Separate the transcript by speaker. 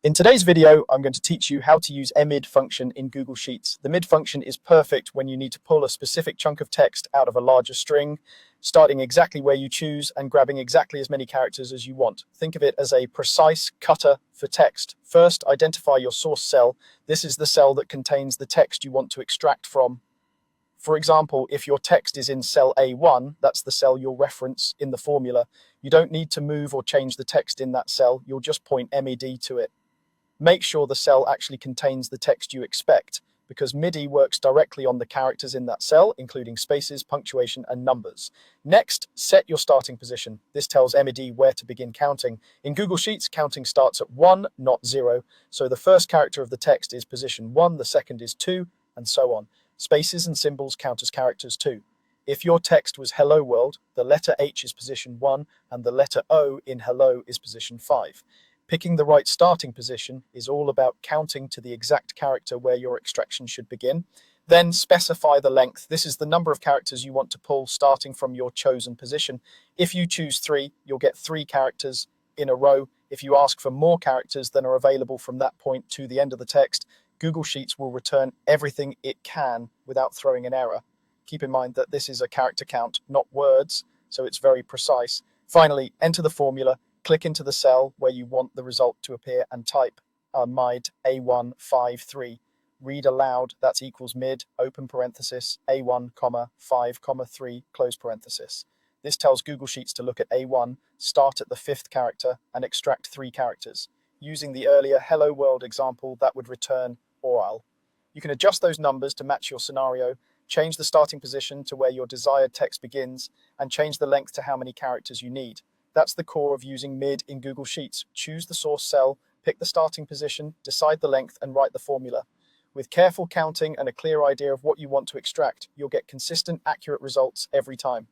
Speaker 1: In today's video, I'm going to teach you how to use a mid function in Google Sheets. The mid function is perfect when you need to pull a specific chunk of text out of a larger string, starting exactly where you choose and grabbing exactly as many characters as you want. Think of it as a precise cutter for text. First, identify your source cell. This is the cell that contains the text you want to extract from. For example, if your text is in cell A1, that's the cell you'll reference in the formula. You don't need to move or change the text in that cell. You'll just point MID to it. Make sure the cell actually contains the text you expect, because MIDI works directly on the characters in that cell, including spaces, punctuation, and numbers. Next, set your starting position. This tells MIDI where to begin counting. In Google Sheets, counting starts at 1, not 0, so the first character of the text is position 1, the second is 2, and so on. Spaces and symbols count as characters too. If your text was Hello World, the letter H is position 1, and the letter O in Hello is position 5. Picking the right starting position is all about counting to the exact character where your extraction should begin. Then specify the length. This is the number of characters you want to pull starting from your chosen position. If you choose 3, you'll get 3 characters in a row. If you ask for more characters than are available from that point to the end of the text, Google Sheets will return everything it can without throwing an error. Keep in mind that this is a character count, not words, so it's very precise. Finally, enter the formula. Click into the cell where you want the result to appear and type mid A153. Read aloud, that equals mid, open parenthesis, A1, 5, 3, close parenthesis. This tells Google Sheets to look at A1, start at the 5th character, and extract 3 characters. Using the earlier Hello World example, that would return oral. You can adjust those numbers to match your scenario, change the starting position to where your desired text begins, and change the length to how many characters you need. That's the core of using mid in Google Sheets. Choose the source cell, pick the starting position, decide the length, and write the formula. With careful counting and a clear idea of what you want to extract, you'll get consistent, accurate results every time.